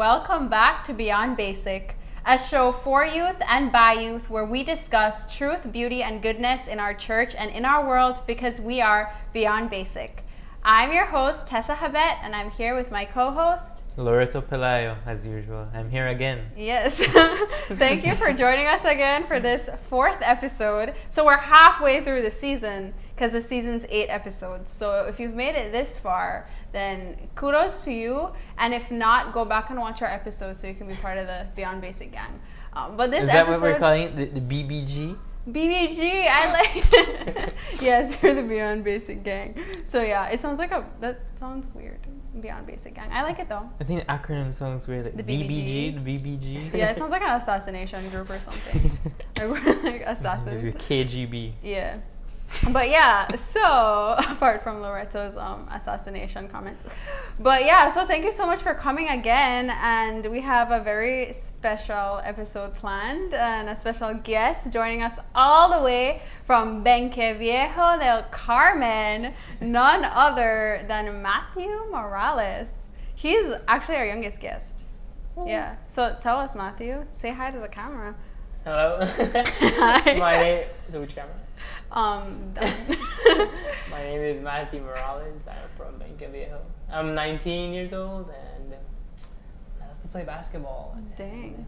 welcome back to Beyond Basic, a show for youth and by youth where we discuss truth, beauty, and goodness in our church and in our world because we are Beyond Basic. I'm your host, Tessa Habet, and I'm here with my co-host, Loreto Pelayo, as usual. I'm here again. Yes. Thank you for joining us again for this fourth episode. So we're halfway through the season because the season's 8 episodes. So if you've made it this far, then kudos to you. And if not, go back and watch our episodes so you can be part of the Beyond Basic gang. But this Is that episode, what we're calling it? The BBG? BBG, I like it. Yes, we're the Beyond Basic gang. So yeah, it sounds like that sounds weird. Beyond Basic gang. I like it though. I think the acronym sounds weird. Like The BBG, the BBG. Yeah, it sounds like an assassination group or something. like assassins. KGB. Yeah. But yeah, so apart from Loreto's assassination comments. But yeah, so thank you so much for coming again, and we have a very special episode planned and a special guest joining us all the way from Benque Viejo del Carmen, none other than Mathew Morales. He's actually our youngest guest. Yeah. So tell us, Mathew, say hi to the camera. Hello. Hi. My name. Which camera? Done. My name is Mathew Morales. I'm from Benque Viejo. I'm 19 years old and I love to play basketball. Dang.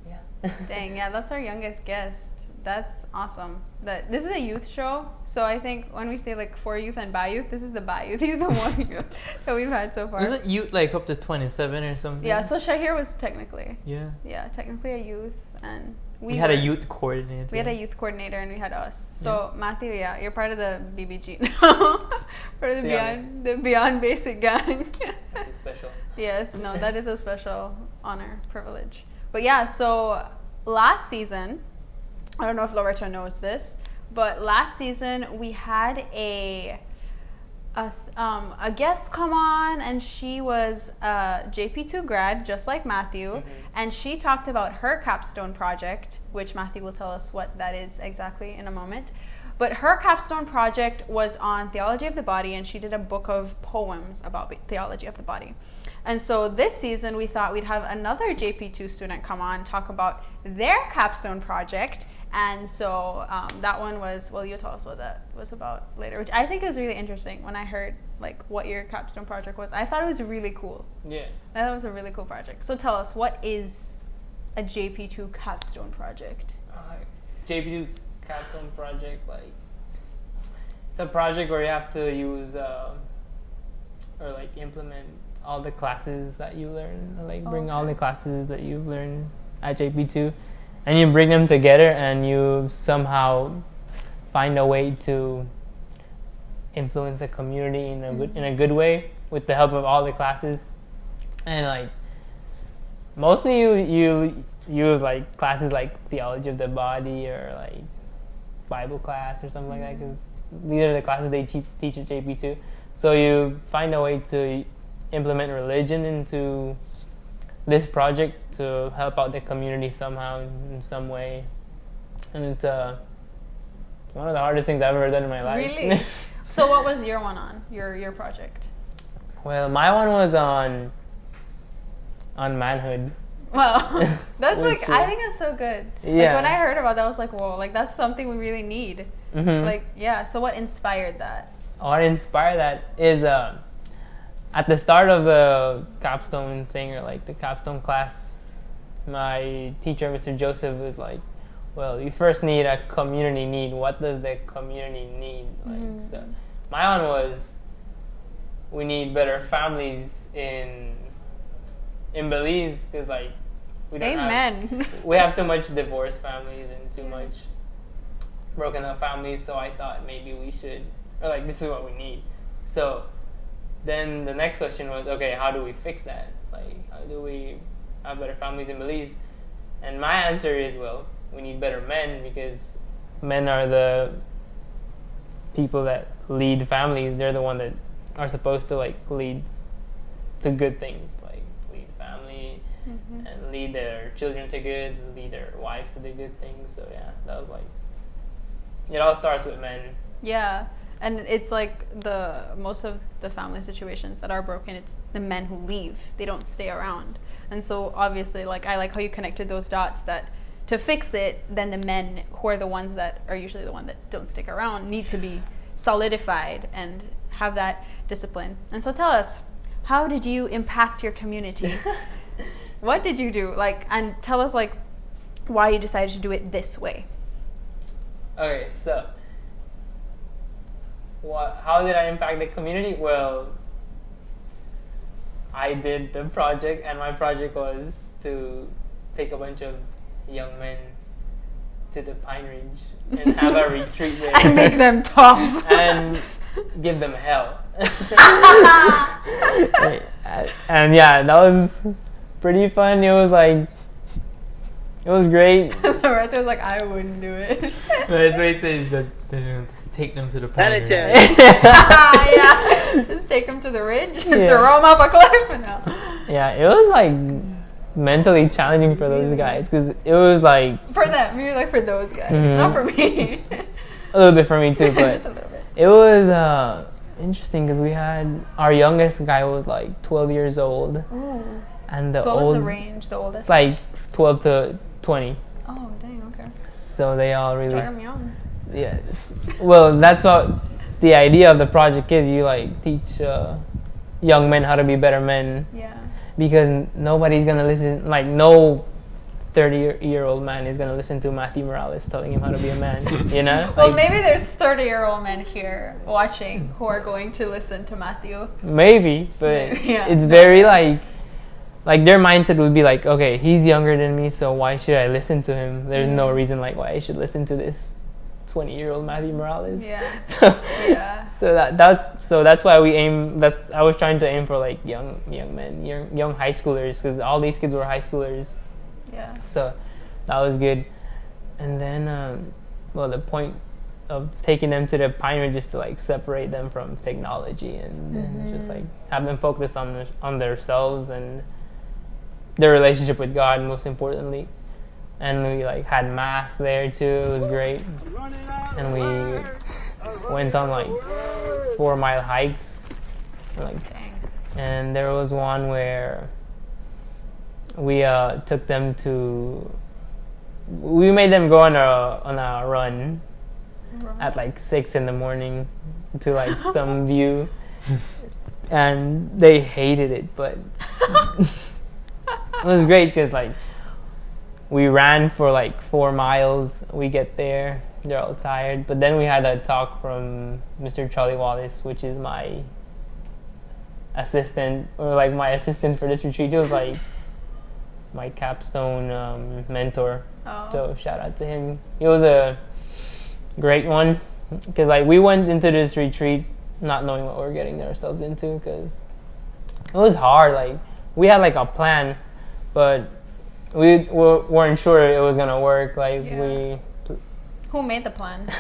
Yeah. Dang, yeah, that's our youngest guest. That's awesome. This is a youth show, so I think when we say like for youth and by youth, this is the by youth. He's the one youth that we've had so far. Isn't youth like up to 27 or something? Yeah, so Shahir was technically. Yeah. Yeah, technically a youth, and we had a youth coordinator. We had a youth coordinator, and we had us. So yeah. Mathew, yeah, you're part of the BBG now. Part of the Beyond Basic gang. That's special. Yes, no, that is a special honor, privilege. But yeah, so last season, I don't know if Loreto knows this, but last season we had a guest come on, and she was a JP2 grad, just like Mathew, mm-hmm. and she talked about her capstone project, which Mathew will tell us what that is exactly in a moment. But her capstone project was on theology of the body, and she did a book of poems about theology of the body. And so this season we thought we'd have another JP2 student come on, talk about their capstone project. And so that one was, well, you tell us what that was about later, which I think is really interesting. When I heard like what your capstone project was, I thought it was really cool. Yeah. I thought it was a really cool project. So tell us, what is a JP2 capstone project? JP2 capstone project, like, it's a project where you have to use or like implement all the classes that you learn, or like bring all the classes that you've learned at JP2. And you bring them together, and you somehow find a way to influence the community in a good way with the help of all the classes. And like mostly you use like classes like theology of the body or like Bible class or something like that, because these are the classes they teach at JP2. So you find a way to implement religion into this project to help out the community somehow in some way, and it's one of the hardest things I've ever done in my life. Really? So what was your one on, your project? Well, my one was on manhood. Wow. That's like, I think that's so good. Yeah. Like when I heard about that, I was like, whoa, like that's something we really need. Mm-hmm. Like, yeah, so what inspired that? What inspired that is at the start of the capstone thing, or like the capstone class, my teacher, Mr. Joseph, was like, well, you first need a community need. What does the community need? Like, so my one was, we need better families in Belize, because like we don't we have too much divorced families and too much broken up families. So I thought maybe we should, or like this is what we need. So then the next question was, okay, how do we fix that? Like, how do we have better families in Belize? And my answer is, well, we need better men, because men are the people that lead families. They're the one that are supposed to like lead to good things, like lead family and lead their children to good, lead their wives to the good things. So yeah, that was like, it all starts with men. Yeah. And it's like most of the family situations that are broken, it's the men who leave. They don't stay around. And so obviously, like, I like how you connected those dots, that to fix it, then the men, who are the ones that are usually the one that don't stick around, need to be solidified and have that discipline. And so tell us, how did you impact your community? What did you do? Like, and tell us, like, why you decided to do it this way. Okay, so how did I impact the community? Well, I did the project, and my project was to take a bunch of young men to the Pine Ridge and have a retreat there. And make them tough. And give them hell. And yeah, that was pretty fun. It was great. Loretto was like, I wouldn't do it. That's why he says that just take them to the planet. Yeah, just take them to the ridge, throw them off a cliff. No. Yeah, it was like mentally challenging for those guys, because it was like for them. You're like, for those guys, not for me. A little bit for me too, but just a little bit. It was interesting because we had our youngest guy was like 12 years old. Ooh. And the so what was the range? The oldest? It's like 12 to 20. Oh, dang, okay. So they all really start them young. Yes. Well, that's what the idea of the project is. You like teach young men how to be better men. Yeah. Because nobody's gonna listen. Like no 30-year-old man is gonna listen to Mathew Morales telling him how to be a man. You know. Well, like, maybe there's 30-year-old men here watching who are going to listen to Mathew. Maybe, but yeah. It's very like their mindset would be like, okay, he's younger than me, so why should I listen to him? There's no reason like why I should listen to this 20-year-old Mathew Morales. Yeah. So yeah. So that's why we aim. I was trying to aim for like young men, young high schoolers, because all these kids were high schoolers. Yeah. So that was good. And then, well, the point of taking them to the Pine Ridge is to like separate them from technology and just like have them focus on themselves and their relationship with God, most importantly. And we like had mass there too. It was great. And we went on like 4-mile hikes. And there was one where we took them to. We made them go on a run at like 6 a.m. to like some view, and they hated it, but it was great because like we ran for like 4 miles. We get there, they're all tired, but then we had a talk from Mr. Charlie Wallace, which is my assistant, or like my assistant for this retreat. He was like my capstone mentor. Oh. So shout out to him. He was a great one, because like we went into this retreat not knowing what we were getting ourselves into, because it was hard. Like we had like a plan, but we weren't sure it was gonna work. Like Who made the plan?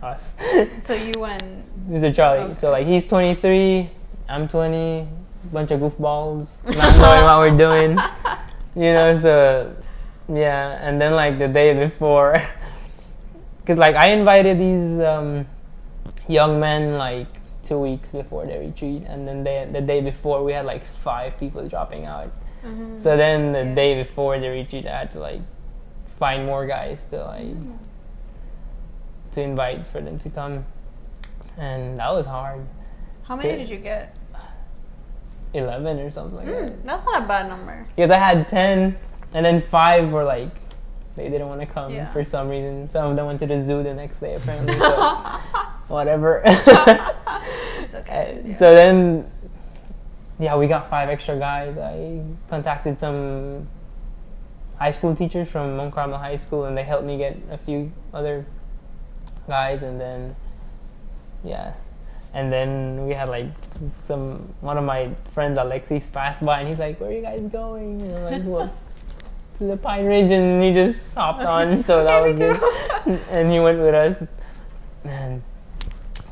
Us. So you and Mr. Charlie. Okay. So like he's 23, I'm 20, bunch of goofballs, not knowing what we're doing. You know, so yeah. And then like the day before, because like I invited these young men like 2 weeks before the retreat, and then the day before we had like 5 people dropping out. So then the day before the retreat, I had to like find more guys to like to invite for them to come, and that was hard. how many did you get? 11 or something like that. That's not a bad number. Because I had 10, and then 5 were like, they didn't want to come for some reason. Some of them went to the zoo the next day apparently. So whatever. It's okay. So then, we got 5 extra guys. I contacted some high school teachers from Mount Carmel High School, and they helped me get a few other guys, and then and then we had like one of my friends, Alexis, passed by, and he's like, "Where are you guys going?" You know, like, "Well, to the Pine Ridge," and he just hopped on. So that was good. And he went with us, and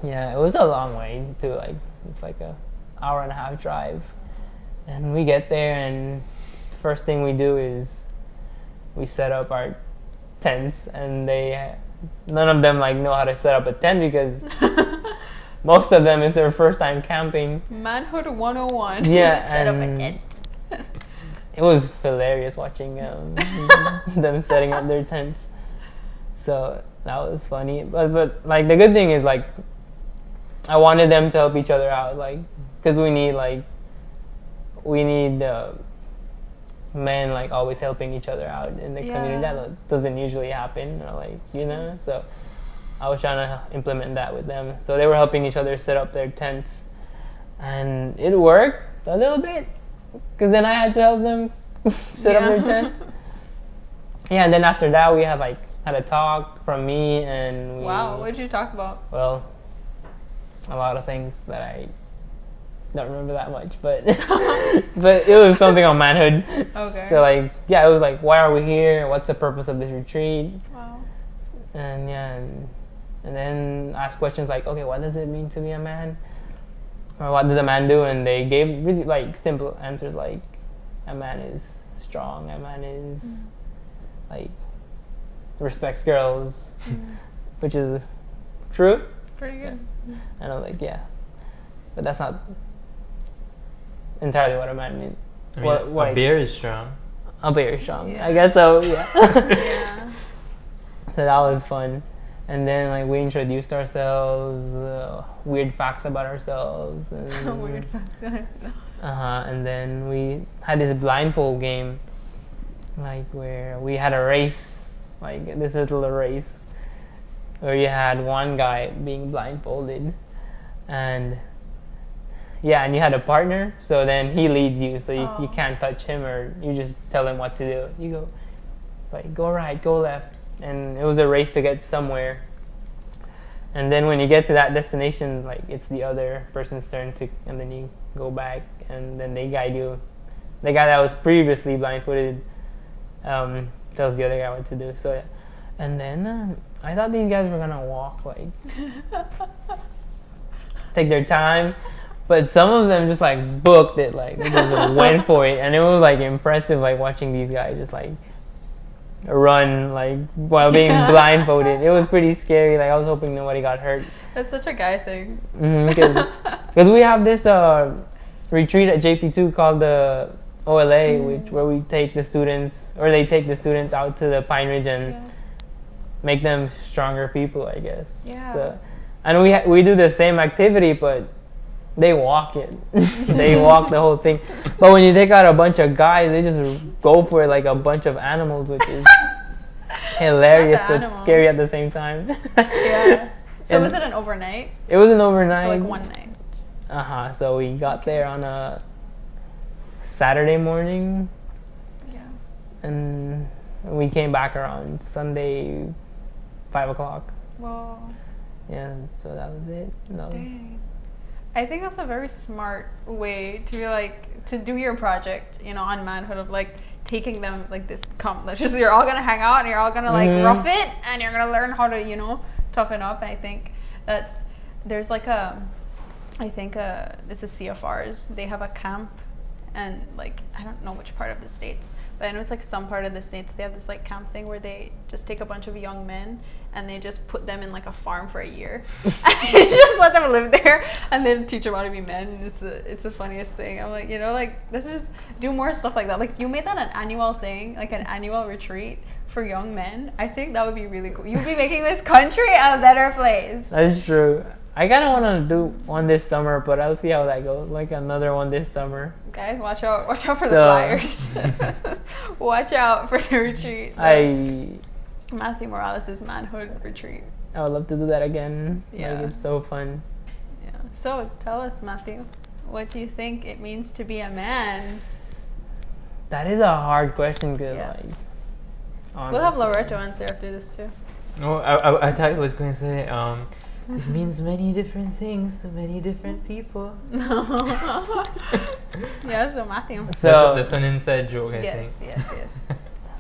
it was a long way to like, it's like a 1.5-hour drive, and we get there, and first thing we do is we set up our tents, and none of them like know how to set up a tent, because most of them is their first time camping. Manhood 101. Yeah, Set up a and tent. it was hilarious watching them setting up their tents. So that was funny. But like the good thing is like I wanted them to help each other out, like because we need men like always helping each other out in the community. That doesn't usually happen, or like So I was trying to implement that with them. So they were helping each other set up their tents, and it worked a little bit. Because then I had to help them set up their tents. Yeah, and then after that we had a talk from me and Wow, what did you talk about? Well, a lot of things that I don't remember that much, but but it was something on manhood. Okay. So it was like, why are we here? What's the purpose of this retreat? Wow. And and then ask questions like, okay, what does it mean to be a man? Or what does a man do? And they gave really simple answers like, a man is strong, a man is respects girls, which is true. Pretty good. And I'm like, yeah, but that's not entirely what a man means. I mean, a bear is strong. A bear is strong. Yeah. I guess so. Yeah. Yeah. So that was fun. And then we introduced ourselves, weird facts about ourselves. And, Weird facts. and then we had this blindfold game, where we had a race, this little race, where you had one guy being blindfolded, and you had a partner. So then he leads you, so you can't touch him, or you just tell him what to do. You go, go right, go left. And it was a race to get somewhere. And then when you get to that destination, it's the other person's turn and then you go back, and then they guide you. The guy that was previously blindfolded tells the other guy what to do. So yeah. And then I thought these guys were gonna walk, take their time, but some of them just booked it, they just went for it, and it was impressive, watching these guys just run while being blindfolded. It was pretty scary. I was hoping nobody got hurt. That's such a guy thing. Because we have this retreat at JP2 called the OLA, where we take the students, or they take the students out to the Pine Ridge and make them stronger people, I guess. Yeah. So, and we do the same activity, but they walk it. They walk the whole thing. But when you take out a bunch of guys, they just go for it like a bunch of animals, which is hilarious but scary at the same time. Yeah. So was it an overnight? It was an overnight. So one night. So we got there on a Saturday morning. Yeah. And we came back around Sunday, 5 o'clock. Whoa. Yeah, so that was it. Dang. I think that's a very smart way to to do your project, on manhood, of taking them this just you're all gonna hang out and you're all gonna rough it, and you're gonna learn how to toughen up. I think there's it's a CFRs. They have a camp, and I don't know which part of the States, but I know it's some part of the States. They have this camp thing where they just take a bunch of young men and they just put them in a farm for a year. And just let them live there and then teach them how to be men. And it's the funniest thing. I'm let's just do more stuff like that. If you made that an annual thing, an annual retreat for young men, I think that would be really cool. You'd be making this country a better place. That's true. I kind of want to do one this summer, but I'll see how that goes. Another one this summer. Guys, watch out for the flyers. Watch out for the retreat. Mathew Morales' manhood retreat. I would love to do that again. Yeah. It's so fun. Yeah. So tell us, Mathew, what do you think it means to be a man? That is a hard question, because we'll have Loretto answer after this too. No, I thought I was going to say it means many different things to many different people. Yeah, so Mathew. So that's an inside joke, I think. Yes.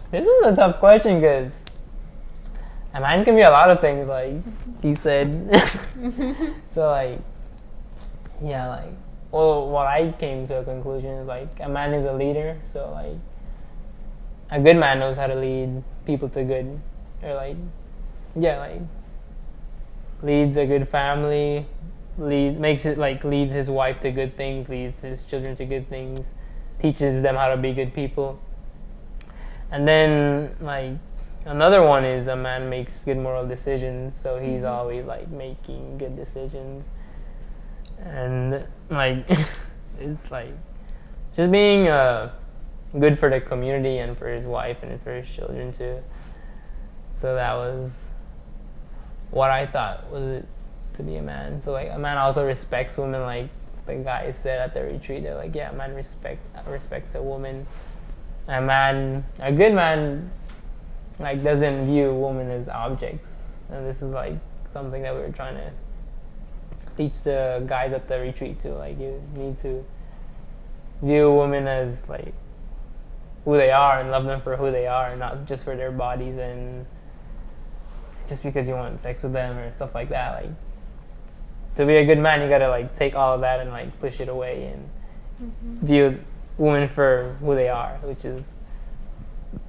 This is a tough question, because a man can be a lot of things, he said. So what I came to a conclusion is a man is a leader. So a good man knows how to lead people to good, or leads a good family, leads his wife to good things, leads his children to good things, teaches them how to be good people. And then like another one is a man makes good moral decisions, so he's always like making good decisions. And like it's like just being good for the community and for his wife and for his children too. So that was what I thought was it to be a man. So like a man also respects women, like the guys said at the retreat. They're like, yeah, a man respects a woman. A good man like doesn't view women as objects. And this is like something that we were trying to teach the guys at the retreat too. Like you need to view women as like who they are and love them for who they are, not just for their bodies and just because you want sex with them or stuff like that. Like to be a good man, you gotta like take all of that and like push it away and view women for who they are, which is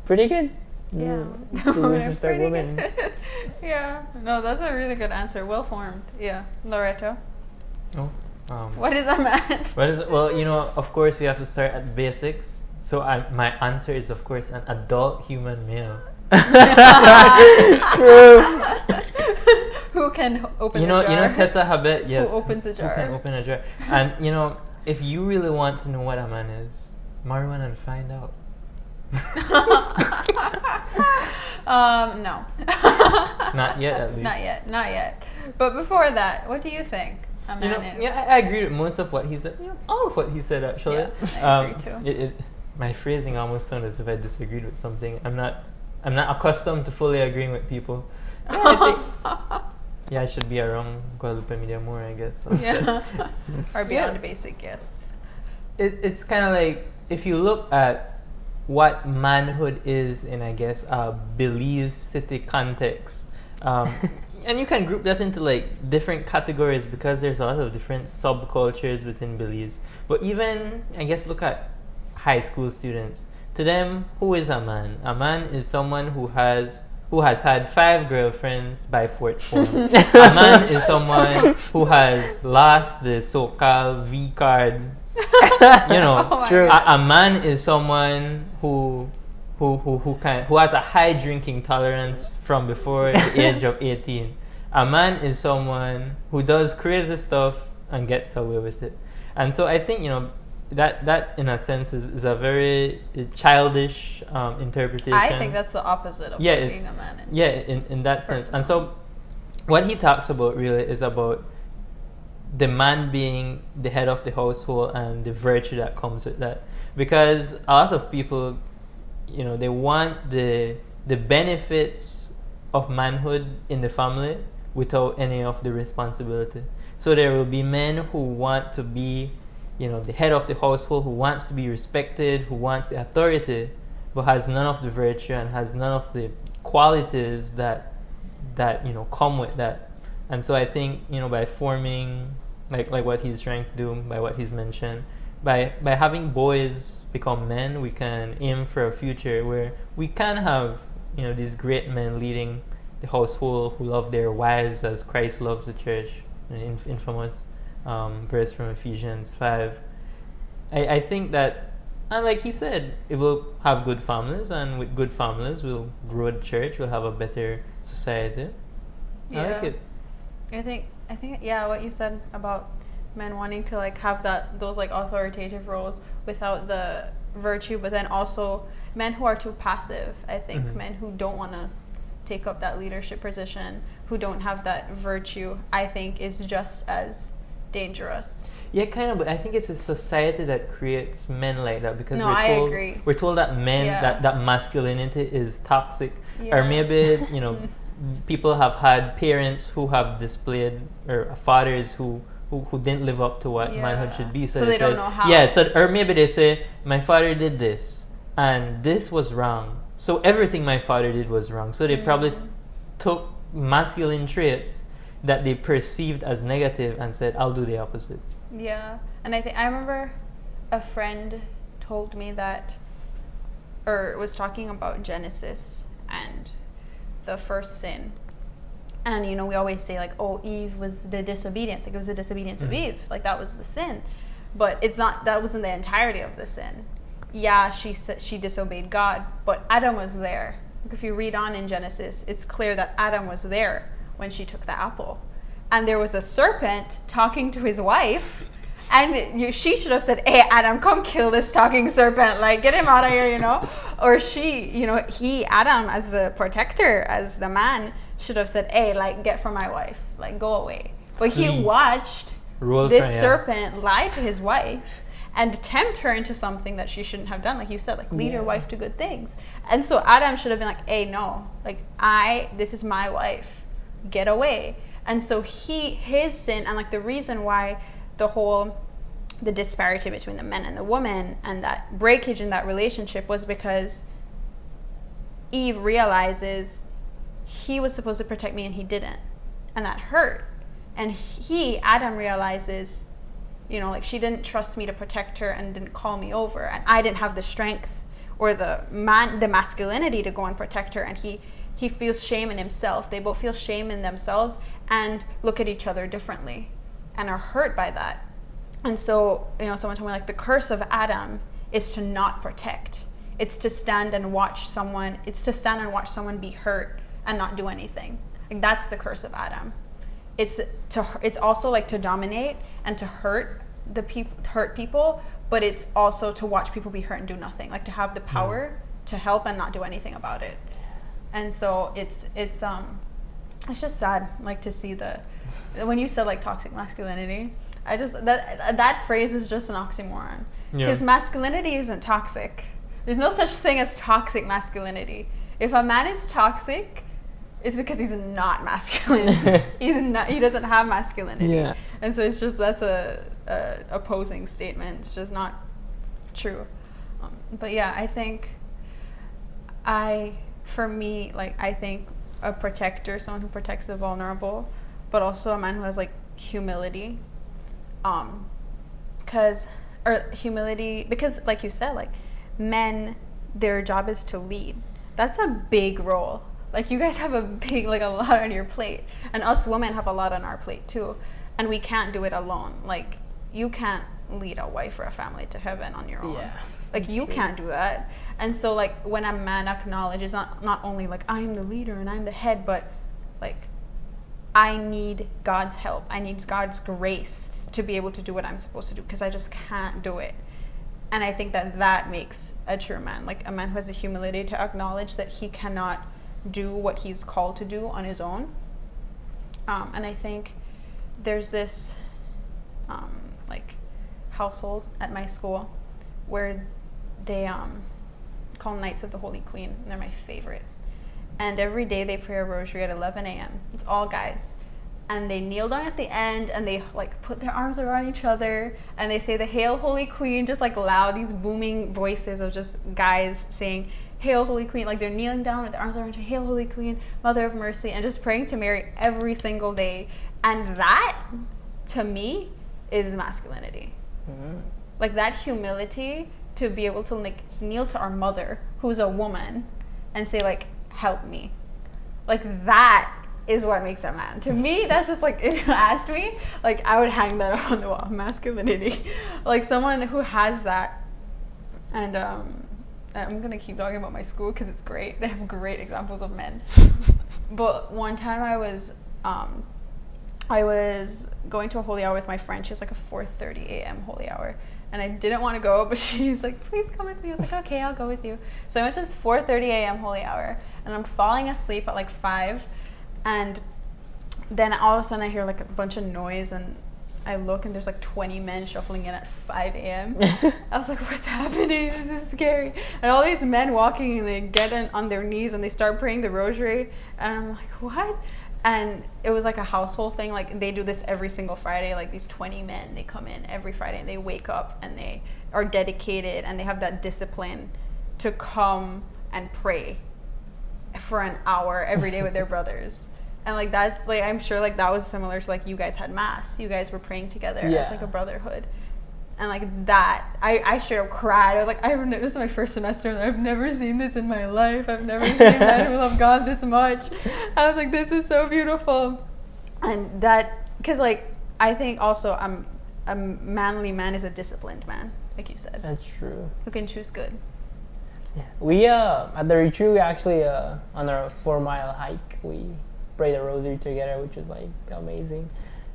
pretty good. Yeah. To respect women. Yeah. No, that's a really good answer. Well formed. Yeah. Loreto. Oh. What is a man? Well, you know, of course we have to start at basics. So my answer is, of course, an adult human male. True. Who can open a jar? You know Tessa Habet, yes. Who opens a jar? Who can open a jar? And, you know, if you really want to know what a man is, marry one and find out. No. Not yet, at least. Not yet. But before that, what do you think a man is? Yeah, I agree with most of what he said. Yeah, all of what he said, actually. Yeah, I agree too. My phrasing almost sounded as if I disagreed with something. I'm not accustomed to fully agreeing with people. I should be around Guadalupe Media more, I guess. Yeah. Or beyond basic guests. It's kind of like, if you look at what manhood is in, I guess, a Belize city context, and you can group that into like different categories because there's a lot of different subcultures within Belize. But even, I guess, look at high school students. To them, who is a man? A man is someone who has had 5 girlfriends by 4th form. A man is someone who has lost the so-called V card. True. A man is someone who has a high drinking tolerance from before the age of 18. A man is someone who does crazy stuff and gets away with it. And so I think, that in a sense is a very childish interpretation. I think that's the opposite of what being a man is. In that sense. And so what he talks about really is about the man being the head of the household and the virtue that comes with that. Because a lot of people, they want the benefits of manhood in the family without any of the responsibility. So there will be men who want to be the head of the household, who wants to be respected, who wants the authority, but has none of the virtue and has none of the qualities that come with that. And so I think, by forming, like what he's trying to do, by what he's mentioned, by having boys become men, we can aim for a future where we can have, these great men leading the household who love their wives as Christ loves the church, an infamous verse from Ephesians 5. I think that, and like he said, it will have good families, and with good families we'll grow the church, we'll have a better society. Yeah. I like it. I think what you said about men wanting to like have those like authoritative roles without the virtue, but then also men who are too passive. I think men who don't want to take up that leadership position, who don't have that virtue, I think is just as dangerous. Yeah, kind of, but I think it's a society that creates men like that because agree. We're told that men that masculinity is toxic, Yeah. or maybe people have had parents who have displayed, or fathers who didn't live up to what manhood should be. So they don't know how. Yeah, or maybe they say, my father did this and this was wrong, so everything my father did was wrong. So they probably took masculine traits that they perceived as negative and said, I'll do the opposite. Yeah. And I remember a friend told me that, or was talking about Genesis and the first sin. And, you know, we always say, like, oh, Eve was the disobedience. Like, it was the disobedience of Eve. Like, that was the sin. But it's not, that wasn't the entirety of the sin. Yeah, she disobeyed God, but Adam was there. Like, if you read on in Genesis, it's clear that Adam was there when she took the apple. And there was a serpent talking to his wife. And she should have said, hey, Adam, come kill this talking serpent. Like, get him out of here, you know. Or she, you know, Adam, as the protector, as the man, should have said, hey, like, get from my wife. Like, go away. But he watched this serpent lie to his wife and tempt her into something that she shouldn't have done. Like you said, like, lead your wife to good things. And so Adam should have been like, hey, no. Like, this is my wife. Get away. And so his sin, and, like, the reason why the disparity between the men and the woman and that breakage in that relationship was because Eve realizes he was supposed to protect me and he didn't. And that hurt. And Adam realizes, you know, like, she didn't trust me to protect her and didn't call me over. And I didn't have the strength or the masculinity to go and protect her. And he feels shame in himself. They both feel shame in themselves and look at each other differently and are hurt by that. And so, you know, someone told me, like, the curse of Adam is to not protect. It's to stand and watch someone be hurt and not do anything. Like, that's the curse of Adam. It's also, like, to dominate and to hurt people, but it's also to watch people be hurt and do nothing. Like, to have the power to help and not do anything about it. And so it's just sad, like, to see when you said, like, toxic masculinity. I just that phrase is just an oxymoron, because masculinity isn't toxic. There's no such thing as toxic masculinity. If a man is toxic, it's because he's not masculine. He doesn't have masculinity. Yeah. And so it's just, that's a opposing statement. It's just not true. But yeah, I think for me, like, I think a protector, someone who protects the vulnerable, but also a man who has, like, humility. Because, like you said, like, men, their job is to lead. That's a big role. Like, you guys have a lot on your plate. And us women have a lot on our plate too. And we can't do it alone. Like, you can't lead a wife or a family to heaven on your own. Yeah. Like, you can't do that. And so, like, when a man acknowledges not only, like, I'm the leader and I'm the head, but, like, I need God's help. I need God's grace to be able to do what I'm supposed to do, because I just can't do it. And I think that makes a true man. Like, a man who has the humility to acknowledge that he cannot do what he's called to do on his own. And I think there's this like, household at my school where they call Knights of the Holy Queen, and they're my favorite. And every day they pray a rosary at 11 a.m. It's all guys. And they kneel down at the end and they, like, put their arms around each other and they say the Hail Holy Queen, just, like, loud, these booming voices of just guys saying Hail Holy Queen. Like, they're kneeling down with their arms around each other, Hail Holy Queen, Mother of Mercy, and just praying to Mary every single day. And that, to me, is masculinity. Mm-hmm. Like, that humility to be able to, like, kneel to our mother, who's a woman, and say, like, help me. Like, that is what makes a man. To me, that's just, like, if you asked me, like, I would hang that up on the wall. Masculinity. Like, someone who has that. And I'm gonna keep talking about my school because it's great. They have great examples of men. But one time I was going to a holy hour with my friend. She was, like, a 4:30 a.m. holy hour. And I didn't want to go, but she was like, please come with me. I was like, okay, I'll go with you. So I went to this 4:30 a.m. holy hour. And I'm falling asleep at, like, 5. And then all of a sudden I hear, like, a bunch of noise, and I look and there's, like, 20 men shuffling in at 5 a.m. I was like, what's happening? This is scary. And all these men walking, and they get on their knees and they start praying the rosary. And I'm like, what? And it was, like, a household thing. Like, they do this every single Friday. Like, these 20 men, they come in every Friday and they wake up and they are dedicated and they have that discipline to come and pray for an hour every day with their brothers. And, like, that's, like, I'm sure, like, that was similar to, like, you guys had mass. You guys were praying together as, like, a brotherhood. And like that, I straight up cried. I was like, this is my first semester and I've never seen this in my life. I've never seen men who love God this much. I was like, this is so beautiful. And that, because like, I think also a manly man is a disciplined man, like you said. That's true. Who can choose good. Yeah. We, at the retreat, we actually, on our 4-mile hike, we prayed the rosary together, which was like amazing.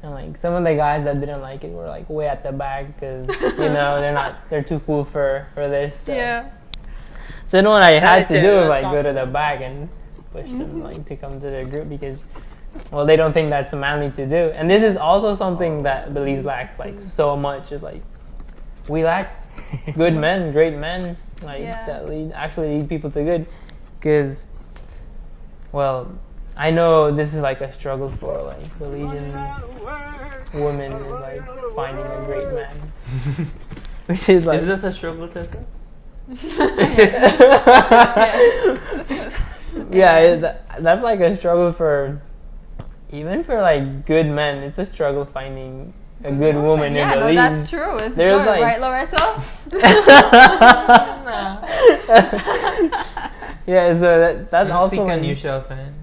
And like some of the guys that didn't like it were like way at the back because they're too cool for this. So. Yeah. So then what I had to do was like go to the back and push them like to come to the group because, well, they don't think that's manly to do. And this is also something that Belize lacks like so much. Is like we lack good men, great men, like that lead people to good. Because, well, I know this is like a struggle for like Belizean women is like finding a great man, which is like. Is that a struggle, Tessa? That's like a struggle for, even for like good men. It's a struggle finding a good woman in Belize. Yeah, that's true. It's There's good, like, right, Loretto? Yeah, so that's I'm also sick when and you shall find.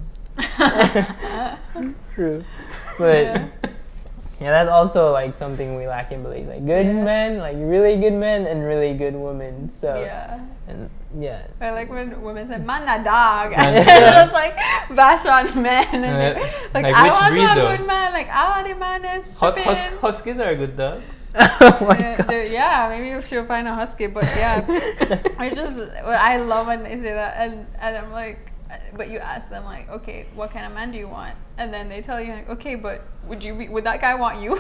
True, but that's also like something we lack in Belize, like good men, like really good men and really good women. So I like when women say "man a dog" and just like bash on men and like I want a good man, like I want a man that's stripping. Huskies are good dogs. Oh my gosh. Maybe she'll find a husky, but I love when they say that, and I'm like, but you ask them like, okay, what kind of man do you want? And then they tell you like, okay, but would that guy want you?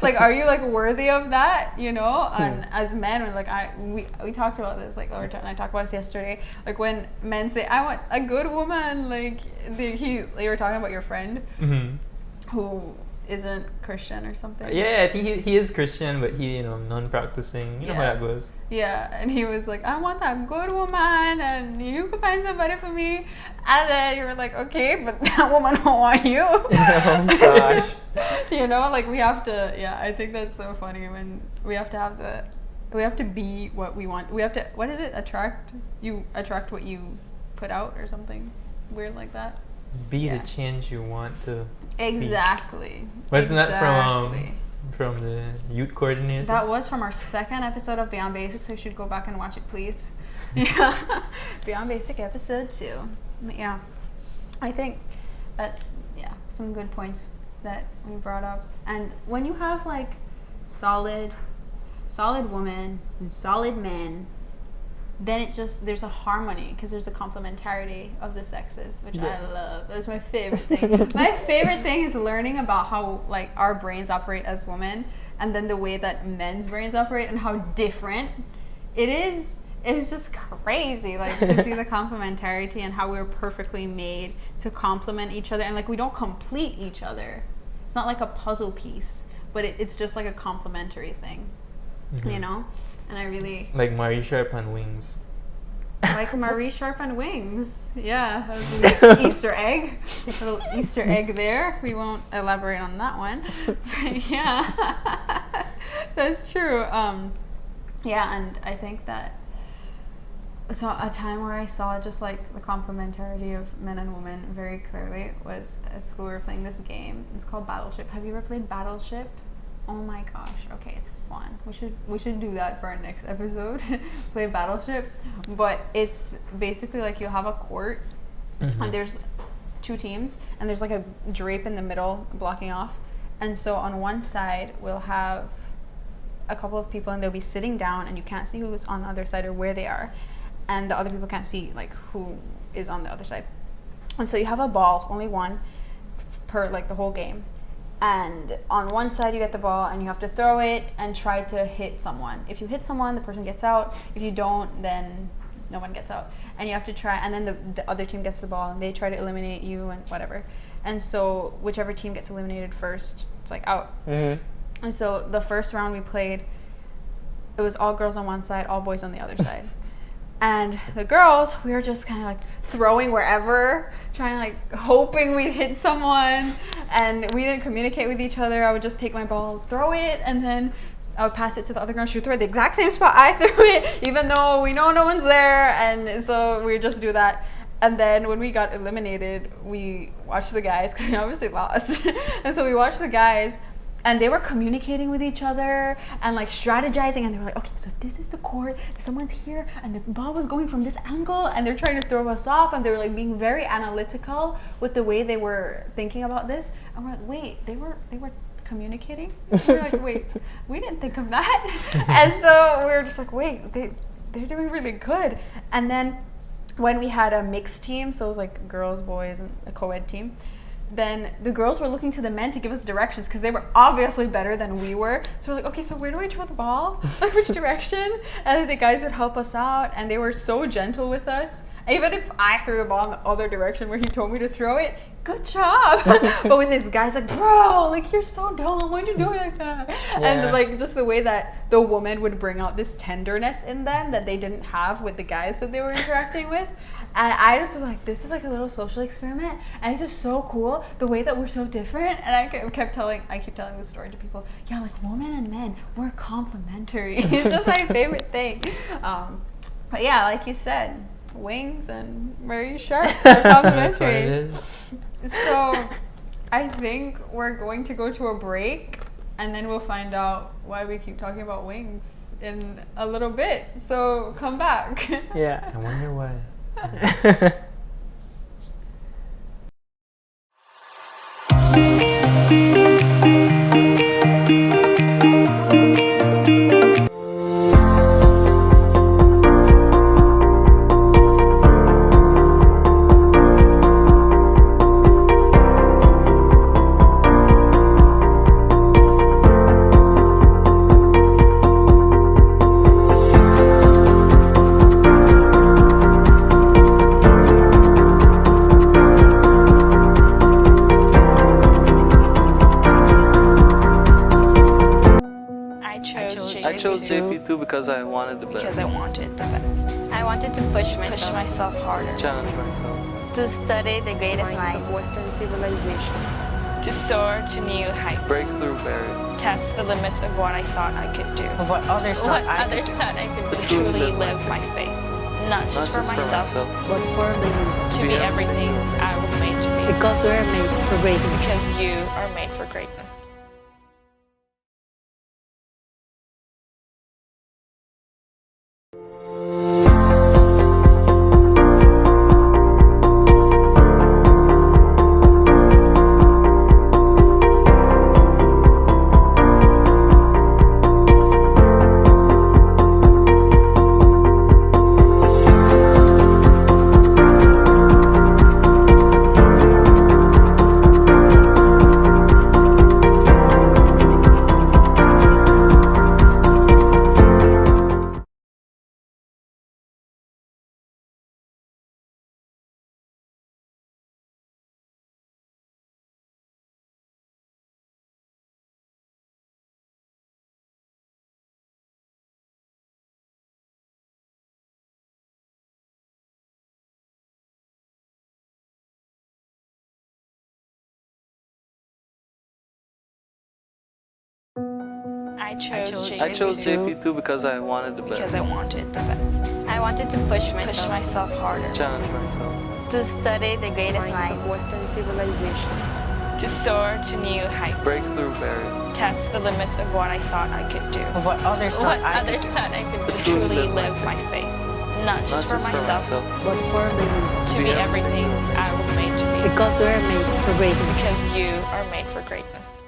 Like, are you like worthy of that? And as men, we're like, we talked about this like and I talked about this yesterday. Like when men say, I want a good woman, like you were talking about your friend who isn't Christian or something. Yeah, I think he is Christian, but he non-practicing. You know how that goes. Yeah, and he was like, I want that good woman, and you can find somebody for me. And then you were like, okay, but that woman don't want you. Oh gosh. Like we have to. I think that's so funny when we have to be what we want. We have to. What is it? Attract what you put out, or something weird like that. Be the change you want to. Exactly. Wasn't that from the youth coordinator? That was from our second episode of Beyond Basics, so you should go back and watch it, please. Yeah. Beyond Basic episode 2. Yeah. I think that's some good points that we brought up. And when you have like solid women and solid men, then there's a harmony because there's a complementarity of the sexes, which I love. That's my favorite thing. My favorite thing is learning about how like our brains operate as women, and then the way that men's brains operate and how different it is. It's just crazy, like to see the complementarity and how we're perfectly made to complement each other, and like we don't complete each other. It's not like a puzzle piece, but it's just like a complementary thing, And I really like Marie Sharp and Wings. Like Marie Sharp and Wings. Yeah, that was an Easter egg. A little Easter egg there. We won't elaborate on that one. But yeah, that's true. And I think that a time where I saw just like the complementarity of men and women very clearly was at school. We were playing this game. It's called Battleship. Have you ever played Battleship? Oh my gosh. Okay, it's fun. We should do that for our next episode. Play Battleship. But it's basically like you have a court and there's 2 teams and there's like a drape in the middle blocking off. And so on one side we'll have a couple of people and they'll be sitting down and you can't see who's on the other side or where they are. And the other people can't see like who is on the other side. And so you have a ball, only one per like the whole game. And on one side you get the ball and you have to throw it and try to hit someone. If you hit someone, the person gets out. If you don't, then no one gets out. And you have to try, and then the other team gets the ball and they try to eliminate you and whatever. And so whichever team gets eliminated first, it's like out. And so the first round we played, it was all girls on one side, all boys on the other side. And the girls, we were just kind of like throwing wherever, trying like hoping we'd hit someone. And we didn't communicate with each other. I would just take my ball, throw it, and then I would pass it to the other girl. She would throw it the exact same spot I threw it, even though we know no one's there. And so we would just do that. And then when we got eliminated, we watched the guys, because we obviously lost. And so we watched the guys, and they were communicating with each other and like strategizing. And they were like, okay, so if this is the court, someone's here, and the ball was going from this angle, and they're trying to throw us off. And they were like being very analytical with the way they were thinking about this. And we're like, wait, they were communicating? We're like, wait, we didn't think of that. And so we were just like, wait, they're doing really good. And then when we had a mixed team, so it was like girls, boys, and a co-ed team, then the girls were looking to the men to give us directions because they were obviously better than we were. So we're like, okay, so where do I throw the ball? Like, which direction? And then the guys would help us out, and they were so gentle with us. Even if I threw the ball in the other direction where he told me to throw it, good job. But with his guys, like, bro, like, you're so dumb. Why'd you do it like that? Yeah. And like just the way that the woman would bring out this tenderness in them that they didn't have with the guys that they were interacting with. And I just was like, this is like a little social experiment, and it's just so cool the way that we're so different. And I keep telling this story to people. Yeah, like women and men, we're complementary. It's just my favorite thing. But yeah, like you said, wings and very sharp are complementary. So I think we're going to go to a break, and then we'll find out why we keep talking about wings in a little bit. So come back. Yeah. I wonder why. I chose JP2 because I wanted the best. Because I wanted the best. I wanted to push myself harder. Challenge myself. To study the greatest mind of Western civilization. To soar to new heights. To break through barriers. Test the limits of what I thought I could do. Of what others thought I could do. To truly live my faith. Not just for myself, but for the youth. To be everything I was made to be. Because we are made for greatness. Because you are made for greatness. I chose JP2 because I wanted the best. Because I wanted the best. I wanted to push myself harder. Challenge myself. To study the greatest mind of Western civilization. To soar to new heights. To break through barriers. Test the limits of what I thought I could do. Of what others thought I could do. To truly live my faith. Not just for myself, but for the youth. To be everything I was made to be. Because we are made for greatness. Because you are made for greatness.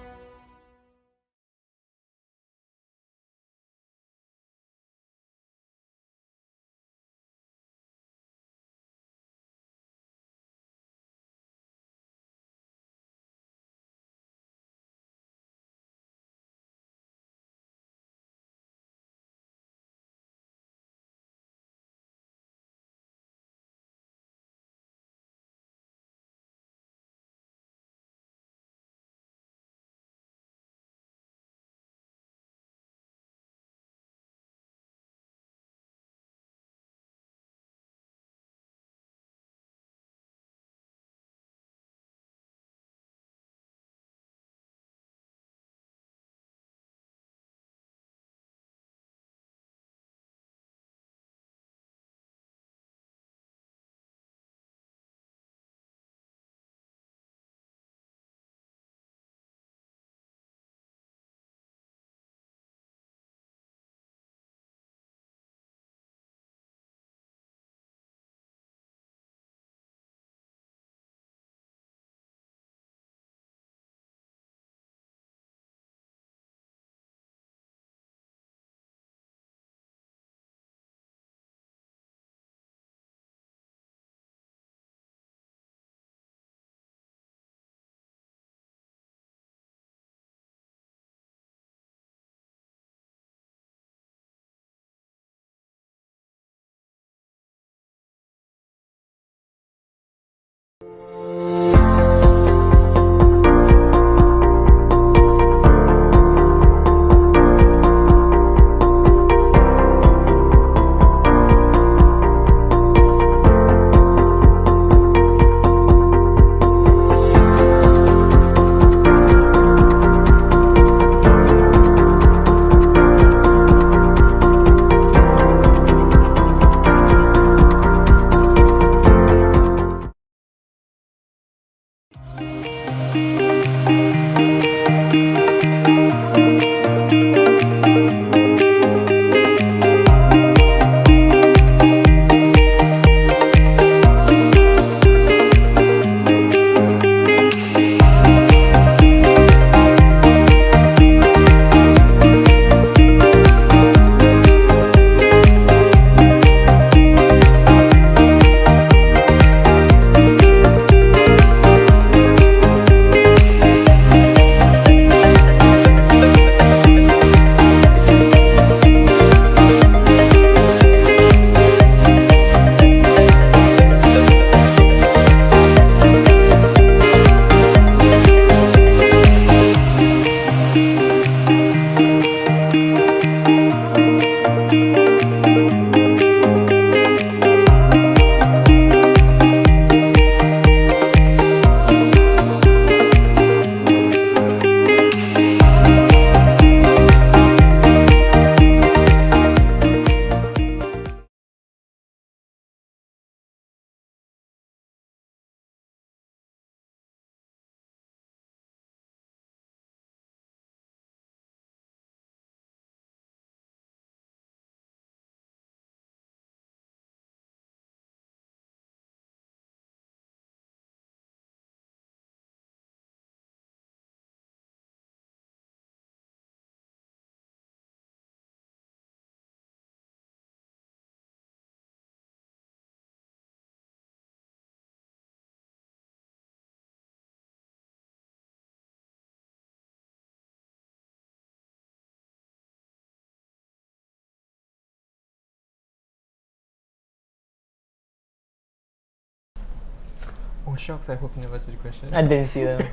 Oh shucks, I hope you never see the question. I didn't see them.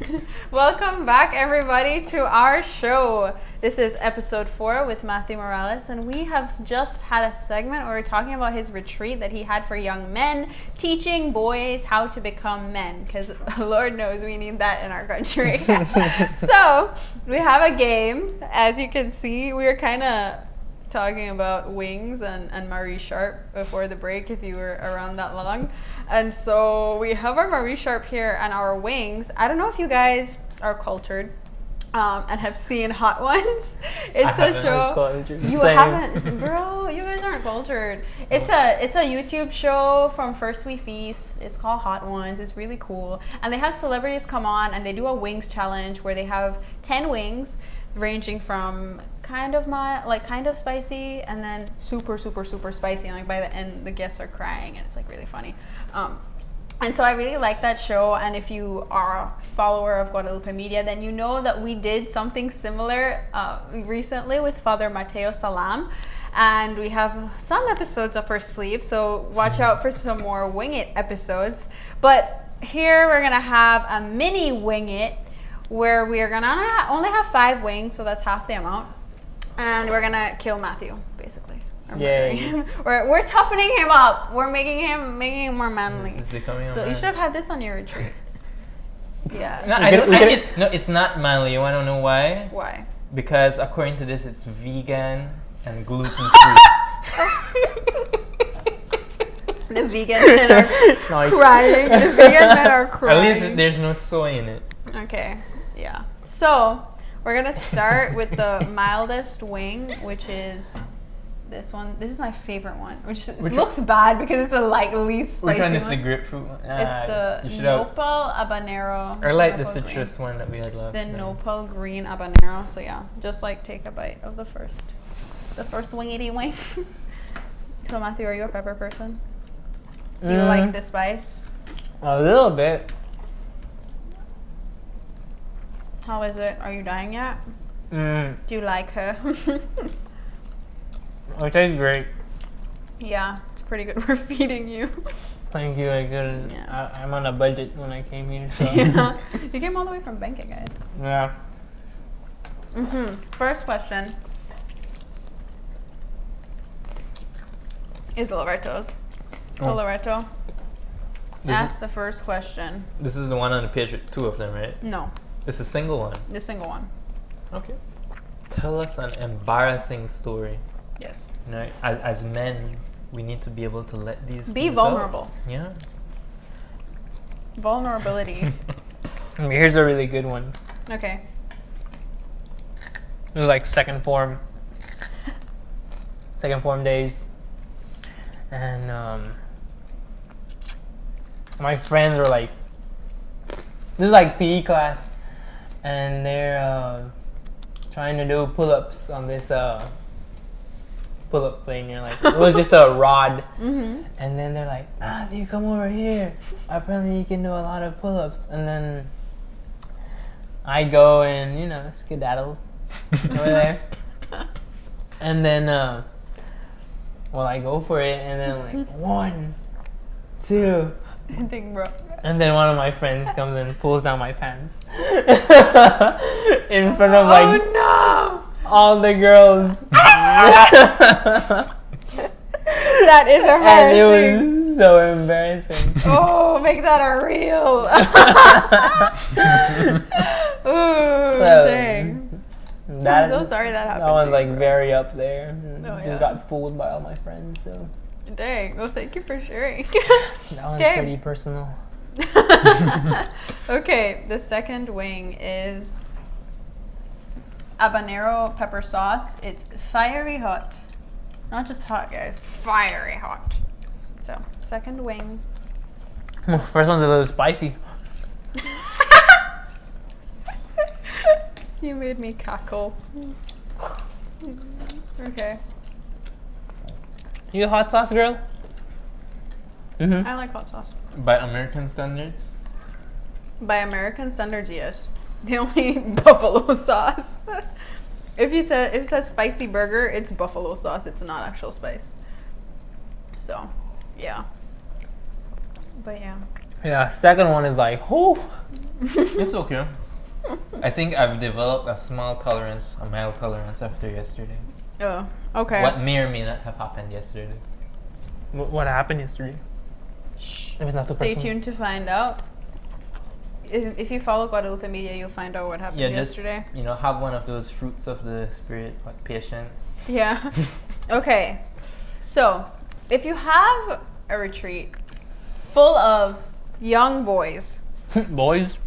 Welcome back, everybody, to our show. This is episode 4 with Mathew Morales, and we have just had a segment where we're talking about his retreat that he had for young men, teaching boys how to become men, because Lord knows we need that in our country. So, we have a game. As you can see, we were kind of talking about wings and Marie Sharp before the break, if you were around that long. And so we have our Marie Sharp here and our wings. I don't know if you guys are cultured and have seen Hot Ones. It's a show. You haven't, bro. You guys aren't cultured. It's a YouTube show from First We Feast. It's called Hot Ones. It's really cool. And they have celebrities come on and they do a wings challenge where they have 10 wings, ranging from kind of spicy and then super spicy, and like by the end the guests are crying and it's like really funny. And so I really like that show, and if you are a follower of Guadalupe Media, then you know that we did something similar recently with Father Matteo Salam, and we have some episodes up our sleeve, so watch out for some more Wing It episodes. But here we're gonna have a mini Wing It where we're gonna only have 5 wings, so that's half the amount, and we're gonna kill Mathew, basically. Yay. We're toughening him up. We're making him more manly. This is becoming So you should have had this on your retreat. Yeah. No, it's not manly. You want to know why? Why? Because according to this, it's vegan and gluten free. The vegan men are crying. The vegan men are crying. At least there's no soy in it. Okay. Yeah. So we're gonna start with the mildest wing, which is this one. This is my favorite one, which looks bad because it's a least spicy Which one is one. the grapefruit one? It's the nopal habanero. Or like the nopal citrus green. one that we had last The time. nopal green habanero. So yeah, just take a bite of the first wingity wing. So Mathew, are you a pepper person? Do you like the spice? A little bit. How is it? Are you dying yet? Do you like her? It tastes great. Yeah, it's pretty good. We're feeding you. Thank you. I couldn't. Yeah. I'm on a budget when I came here. So. Yeah. You came all the way from Benka, guys. Yeah. First question is Loretto's. So Loretto, ask the first question. This is the one on the page with 2 of them, right? No, It's a single one. the single one. Okay. Tell us an embarrassing story. Yes. You know, as men, we need to be able to let these Be things vulnerable. out. Yeah. Vulnerability. Here's a really good one. Okay. It was like second form days, and my friends were like, this is like PE class, and they're trying to do pull-ups on this pull-up thing, and like it was just a rod, and then they're like, Matthew, come over here. Apparently you can do a lot of pull-ups, and then I go and skedaddle over there, and then I go for it, and then like 1, 2. I think, bro. And then one of my friends comes and pulls down my pants in front of like all the girls. That is And it embarrassing. was so embarrassing. Oh, make that a reel. Ooh, So, dang. That, I'm so sorry that happened. That one's to like you, bro. very up there. Oh, Just yeah. got fooled by all my friends, so Dang. Well, thank you for sharing. that one's Okay. pretty personal. Okay, the second wing is habanero pepper sauce. It's fiery hot. Not just hot, guys. Fiery hot. So, second wing. First one's a little spicy. You made me cackle. Okay. You a hot sauce girl? Mm-hmm. I like hot sauce. By American standards. By American standards, yes. They only eat buffalo sauce. If it says spicy burger, it's buffalo sauce. It's not actual spice. So, yeah. But yeah. Yeah, second one is like, whoo. It's okay. I think I've developed a mild tolerance after yesterday. Oh, okay. What may or may not have happened yesterday. What happened yesterday? It was not too Stay personal. tuned to find out. If you follow Guadalupe Media, you'll find out what happened yesterday. Just, have one of those fruits of the spirit, patience. Yeah. Okay. So, if you have a retreat full of young boys, Boys?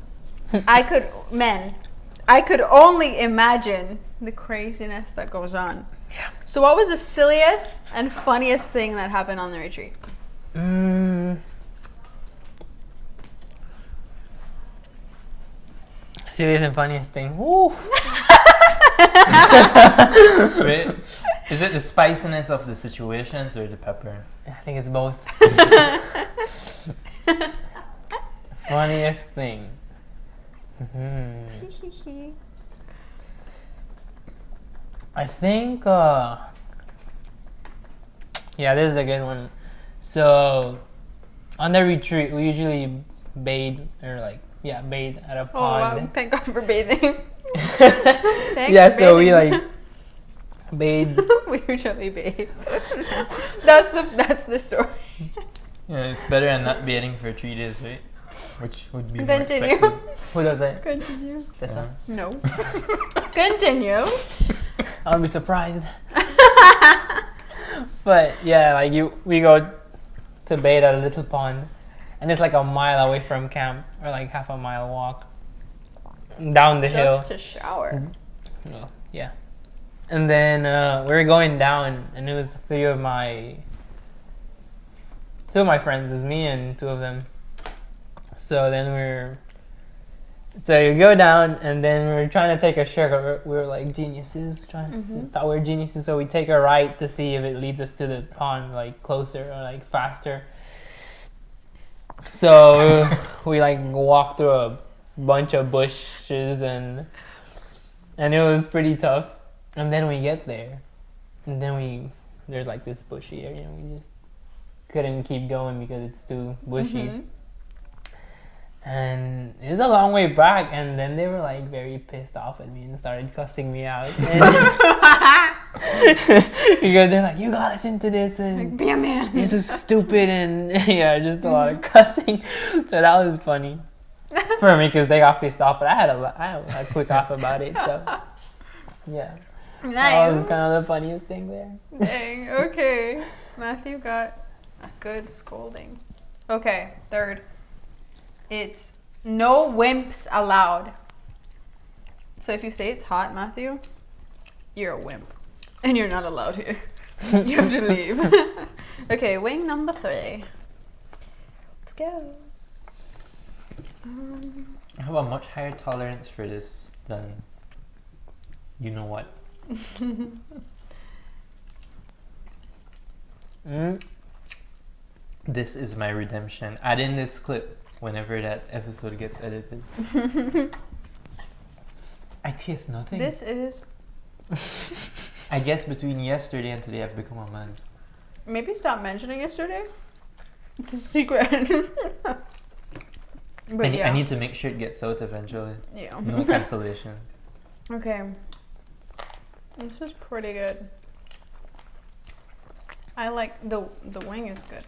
I could only imagine the craziness that goes on. Yeah. So, what was the silliest and funniest thing that happened on the retreat? Serious and funniest thing. Woo. Wait, is it the spiciness of the situations or the pepper? I think it's both. Funniest thing. I think, yeah, this is a good one. So, on the retreat, we usually bathe at a Oh, wow. pond. Thank God for bathing. Yeah, for so we bathing. like bathe. We usually bathe. That's the story. Yeah, it's better than not bathing for 3 days, right? Which would be more Continue. expected. Who does that? Continue. Tessa. No. Continue. I'll be surprised. But yeah, like we go to bathe at a little pond, and it's like a mile away from camp, or like half a mile walk down the hill. Just to shower. Oh, yeah. And then we were going down, and it was two of my friends. It was me and two of them. So then so you go down, and then we were trying to take a shortcut. We were like geniuses, thought we were geniuses. So we take a right to see if it leads us to the pond, like closer or like faster. So we like walked through a bunch of bushes, and it was pretty tough. And then we get there, and then there's like this bushy area, and we just couldn't keep going because it's too bushy. And it was a long way back, and then they were like very pissed off at me and started cussing me out. Because they're like, "You got us into this, and Like, be a man. this is stupid," and yeah, just a lot of cussing. So that was funny for me because they got pissed off, but I had a quick laugh about it. So yeah, that was Nice. kind of the funniest thing there. Dang. Okay. Matthew got a good scolding. Okay. Third. It's No wimps allowed. So if you say it's hot, Matthew, you're a wimp. And you're not allowed here. You have to leave. Okay, wing number 3. Let's go. I have a much higher tolerance for this than you know what. This is my redemption. Add in this clip whenever that episode gets edited. I taste nothing. This is... I guess between yesterday and today I've become a man. Maybe stop mentioning yesterday. It's a secret. But I need to make sure it gets out eventually. Yeah. No cancellation. Okay. This is pretty good. I like the wing is good.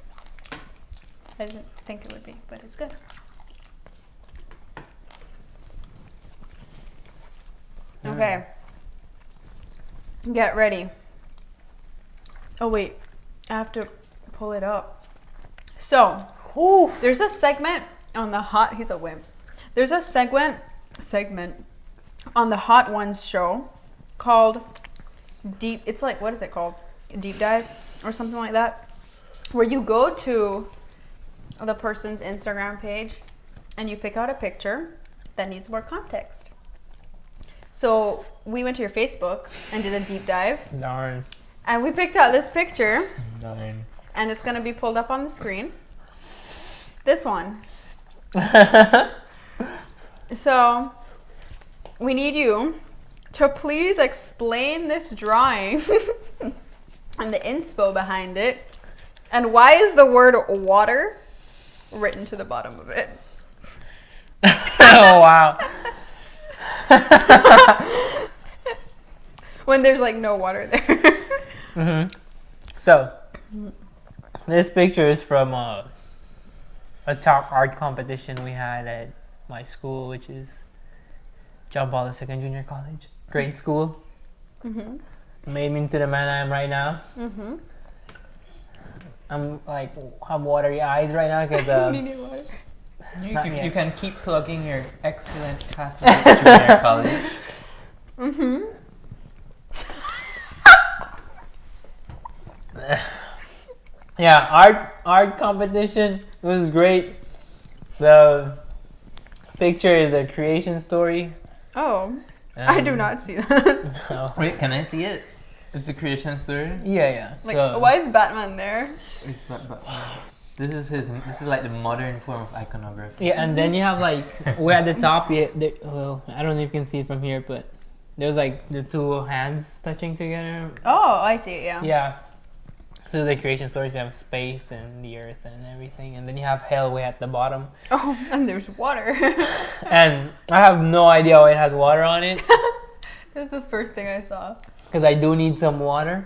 I didn't think it would be, but it's good. Okay. Get ready. Oh wait, I have to pull it up. So, there's a segment on the hot. He's a wimp. There's a segment on the Hot Ones show called Deep. It's like, what is it called? A deep dive or something like that, where you go to the person's Instagram page and you pick out a picture that needs more context. So we went to your Facebook and did a deep dive. Darn. And we picked out this picture. Darn. And it's going to be pulled up on the screen. This one. So we need you to please explain this drawing and the inspo behind it. And why is the word water written to the bottom of it? Oh, wow. When there's like no water there. So, this picture is from a chalk art competition we had at my school, which is John Paul II Junior College, grade school. Made me into the man I am right now. I'm like, have watery eyes right now because You can keep plugging your excellent Catholic junior college. Yeah, art competition was great. The picture is a creation story. Oh, I do not see that. Oh. Wait, can I see it? It's a creation story. Yeah. Like, So, why is Batman there? It's This is like the modern form of iconography. yeah, and then you have like we're at the top. Well, I don't know if you can see it from here, but there's like the two hands touching together. Oh, I see it, yeah. Yeah. So the creation stories, you have space and the earth and everything, and then you have hell way at the bottom. Oh, and there's water. And I have no idea why it has water on it. That's the first thing I saw. Because I do need some water.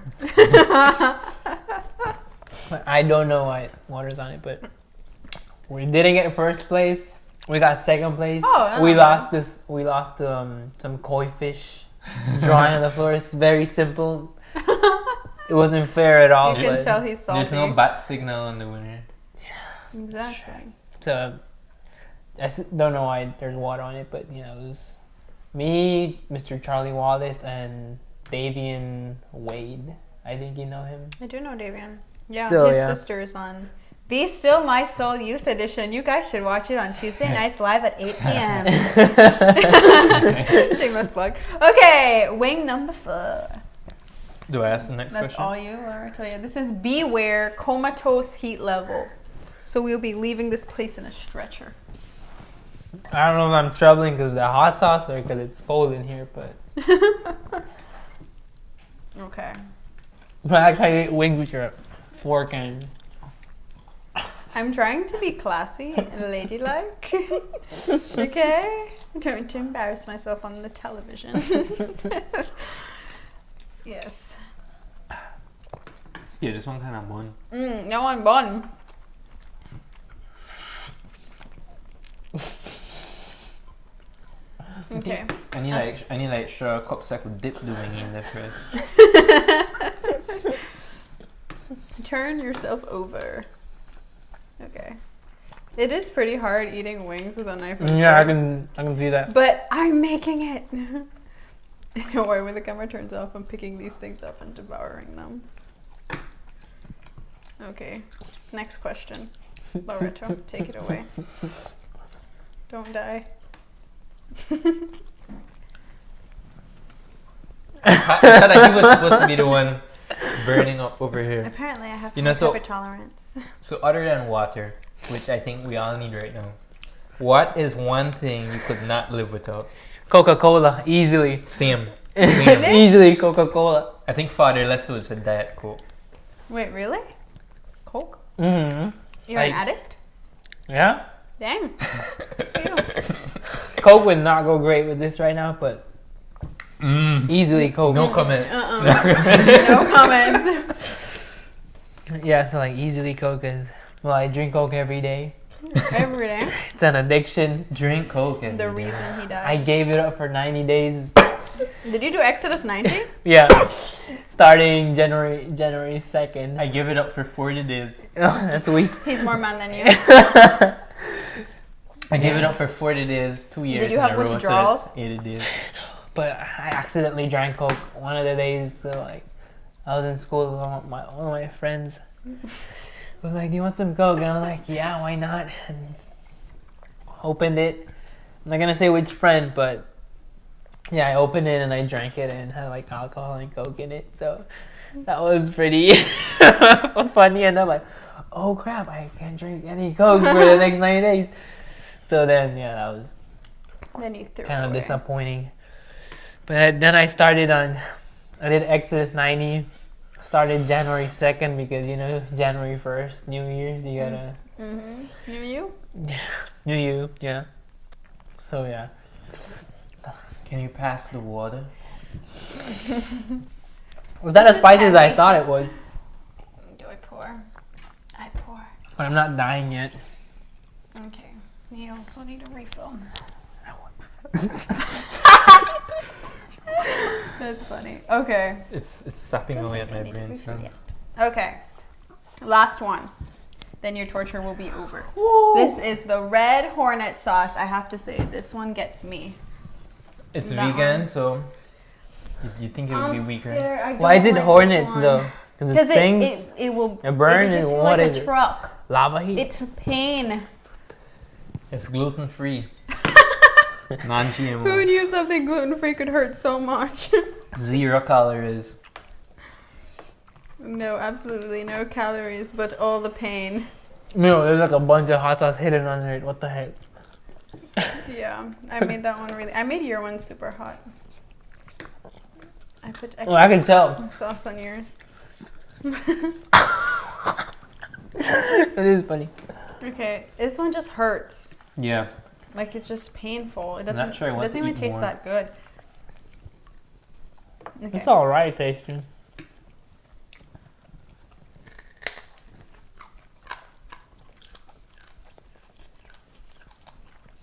But I don't know why water's on it, but we didn't get first place. We got second place. Oh, we lost to some koi fish drawing on the floor. It's very simple. It wasn't fair at all. You can tell he's salty. There's no bat signal on the winner. Exactly. So I don't know why there's water on it, but you know, it was me, Mr. Charlie Wallace, and Davian Wade. I think you know him. I do know Davian. Yeah, So, his yeah. sister is on Be Still My Soul Youth Edition. You guys should watch it on Tuesday nights live at 8 p.m. Shameless plug. Okay, wing number 4. Do I ask the next That's question? all you, or I tell you. This is Beware Comatose Heat Level. So we'll be leaving this place in a stretcher. I don't know if I'm troubling because the hot sauce or because it's cold in here, but Okay. I try to eat wings with your fork and I'm trying to be classy and ladylike. Okay? Don't to embarrass myself on the television. Yes. Yeah, this one kind of bun. No one bun. Okay. I need like extra cup so I could dip the wing in there first. Turn yourself over. Okay. It is pretty hard eating wings with a knife and Yeah, I fork. can see that. But I'm making it. Don't worry, when the camera turns off, I'm picking these things up and devouring them. Okay, next question. Loretto, take it away. Don't die. I thought that he was supposed to be the one burning up over here. Apparently, I have You know, so- hyper tolerance. So other than water, which I think we all need right now, what is one thing you could not live without? Coca-Cola, easily. Same. Easily Coca-Cola. I think Father Lesto said Diet Coke. Wait, really? Coke? Mm-hmm. You're an addict? Yeah. Dang. Coke would not go great with this right now, but easily Coke. No comment. No comments. Yeah, so like easily Coke is. Well, I drink Coke every day. Every day. It's an addiction. Drink Coke. every The day. reason he died. I gave it up for 90 days. Did you do Exodus 90? Yeah. Starting January 2nd. I give it up for 40 days. That's weak. He's more man than you. I gave it up for 40 days, 2 years Did you in have a row, so withdrawals? that's 80 days. But I accidentally drank Coke one of the days. So like, I was in school with one of my friends. Was like, "Do you want some Coke?" And I was like, "Yeah, why not?" And opened it. I'm not gonna say which friend, but yeah, I opened it and I drank it and it had like alcohol and Coke in it. So that was pretty funny. And I'm like, "Oh crap, I can't drink any Coke for the next 90 days." So then, yeah, that was Then you threw kind it of away. disappointing. But then I did Exodus 90. Started January 2nd because, January 1st, New Year's, you gotta... Mm-hmm. Knew you? New You, yeah. So, yeah. Can you pass the water? Was that This as is spicy as I heavy. thought it was? Do I pour? I pour. But I'm not dying yet. Okay. You also need a refill. That's funny. Okay. It's sapping away at my brain cell. Okay. Last one. Then your torture will be over. This is the red hornet sauce. I have to say, this one gets me. It's That vegan, one. so you think it would be weaker? Why is it hornets, though? Because it Because stings? it will It burn hits and you what like is a it? truck. Lava heat? It's pain. It's gluten free. Non-GMO. Who knew something gluten-free could hurt so much? 0 calories. No, absolutely no calories, but all the pain. There's like a bunch of hot sauce hidden under it. What the heck? Yeah, I made that one really. I made your one super hot. I put Well, I can tell. sauce on yours. It is funny. Okay, this one just hurts. Yeah. Like it's just painful. It not doesn't. sure I It want doesn't to even eat taste more. that good. Okay. It's alright tasting.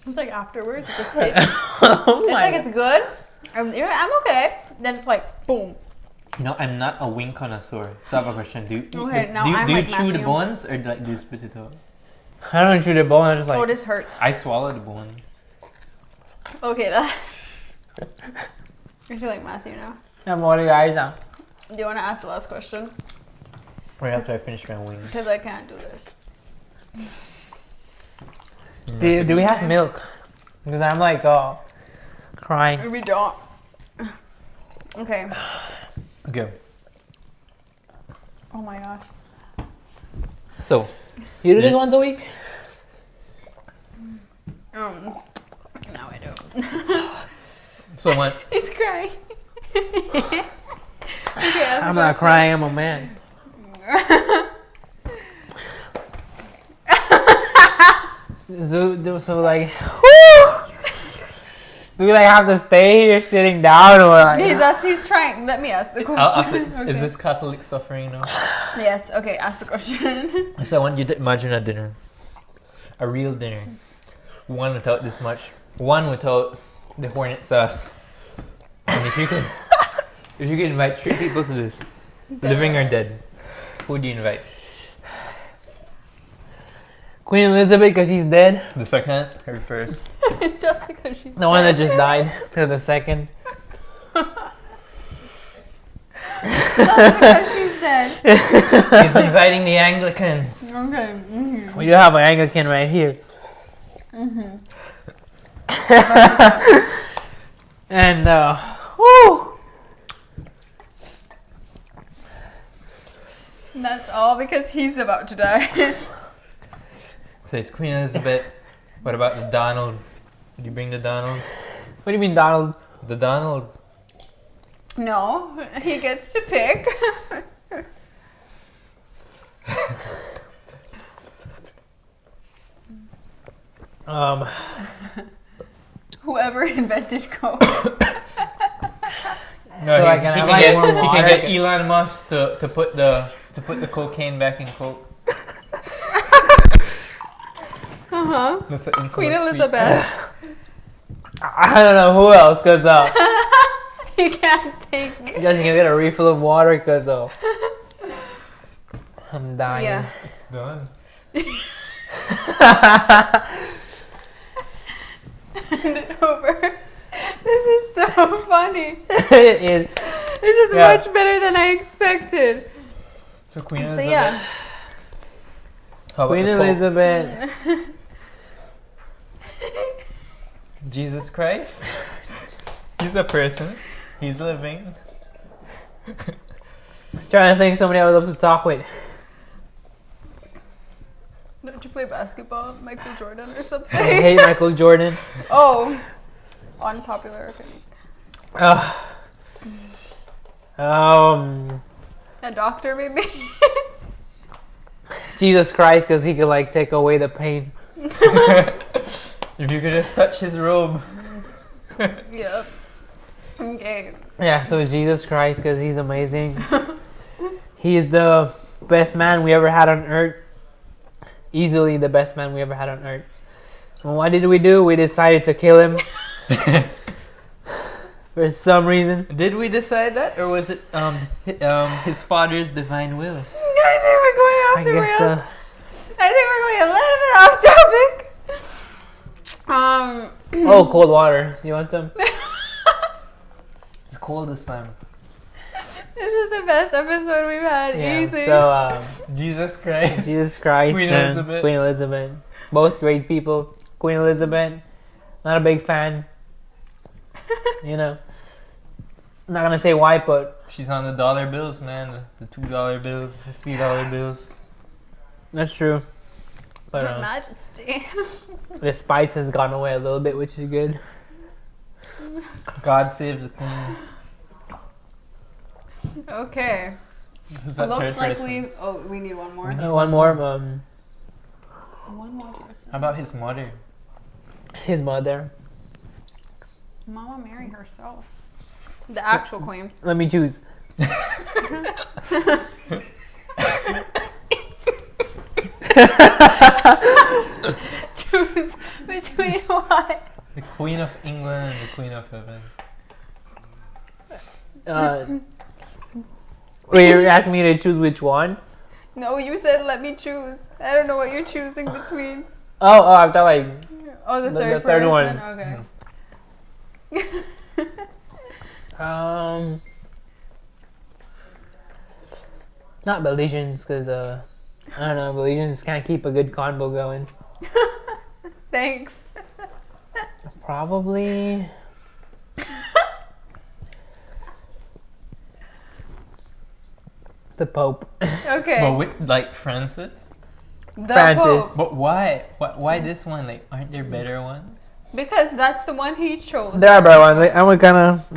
It's like afterwards, it just hits. Oh It's my like it's good. I'm okay. Then it's like boom. I'm not a wing connoisseur. So I have a question. Do you Okay, now I'm do you like chew the Matthew. bones or do you spit it out? I don't chew the bone. I just like. Oh, this hurts. I swallow the bone. Okay, that. I feel like Matthew now. I'm watering your eyes now. Do you want to ask the last question? Right after I finish my wing. Because I can't do this. Do we have milk? Because I'm like, crying. We don't. Okay. Okay. Oh my gosh. So You do this Yeah. once a week? No, I don't. so what? He's crying. Okay, ask I'm the not question. crying. I'm a man. So like, do we like have to stay here sitting down or like? He's trying. Let me ask the question. I'll ask it. Okay. Is this Catholic suffering now? Yes. Okay. Ask the question. So I want you to imagine a dinner, a real dinner, one without this much, one without the hornet sauce. And if you could invite 3 people to this, living or dead, who do you invite? Queen Elizabeth because she's dead. The second or first? Just because she's The one that dead. just died. To the second. Just because she's dead. He's inviting the Anglicans. Okay. Mm-hmm. We do have an Anglican right here. Mm-hmm. And whoo! That's all because he's about to die. Says Queen Elizabeth. What about the Donald? Did you bring the Donald? What do you mean, Donald? The Donald. No, he gets to pick. Whoever invented Coke. No, So I can have like more he can water. get Elon Musk to put the cocaine back in Coke. Uh-huh. That's an infamous Queen tweet. Elizabeth. I don't know who else, because He can't think. just can get a refill of water, because I'm dying. Yeah. It's done. Hand it over. This is so funny. It- This is Yeah. much better than I expected. So Queen So Elizabeth. yeah. How about Queen the Pope? Elizabeth. Jesus Christ. He's a person. He's living. Trying to think of somebody I would love to talk with. Don't you play basketball, Michael Jordan or I something? hate Michael Jordan. Oh, unpopular opinion. A doctor, maybe. Jesus Christ, because he could like take away the pain. If you could just touch his robe. Yep. Okay. Yeah, so Jesus Christ, because he's amazing. He is the best man we ever had on earth. Easily the best man we ever had on earth. And what did we do? We decided to kill him. For some reason. Did we decide that, or was it his father's divine will? I think we're going off I the guess rails. I think we're going a little bit off topic. oh, cold water. You want some? It's cold this time. This is the best episode we've had. Yeah. Easy. So, Jesus Christ. Jesus Christ Queen and Elizabeth. Queen Elizabeth. Both great people. Queen Elizabeth, not a big fan. You know. I'm not gonna say why, but She's on the dollar bills, man. The $2 bills, $50 bills. that's true. But Your Majesty. the spice has gone away a little bit, which is good. God save the queen. Okay. Who's that Looks third like person? we need one more. One more. One more person. How about his mother? His mother. Mama Mary herself. The actual queen. Let me choose. Choose between what? The Queen of England and the Queen of Heaven. Wait, you're asking me to choose which one? No, you said let me choose. I don't know what you're choosing between. Oh, I thought like Oh, the The third third person. one. Okay. not Belizeans, because I don't know, Belizeans kind of keep a good convo going. Thanks. Probably. The Pope. Okay. But with, like, Francis? The Francis. Pope. But why? Why this one? Like, aren't there better ones? Because that's the one he chose. There are better ones. Like, I'm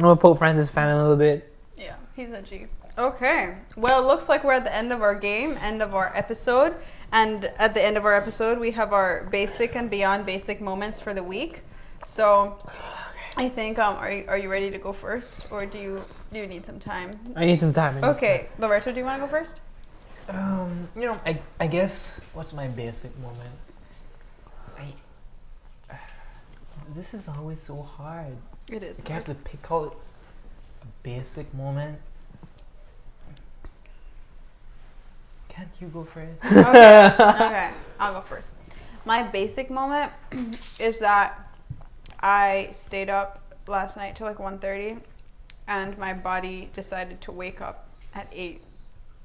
a Pope Francis fan a little bit. Yeah, he's a G. Okay. Well, it looks like we're at the end of our game, end of our episode. And at the end of our episode, we have our basic and beyond basic moments for the week. So I think, are you ready to go first? Or do you need some time? I need some time. Okay. Loretto, do you want to go first? You know, I guess, what's my basic moment? This is always so hard. It is. You have to pick out a basic moment. Can't you go first? Okay. Okay. I'll go first. My basic moment is that I stayed up last night till like 1:30 and my body decided to wake up at 8.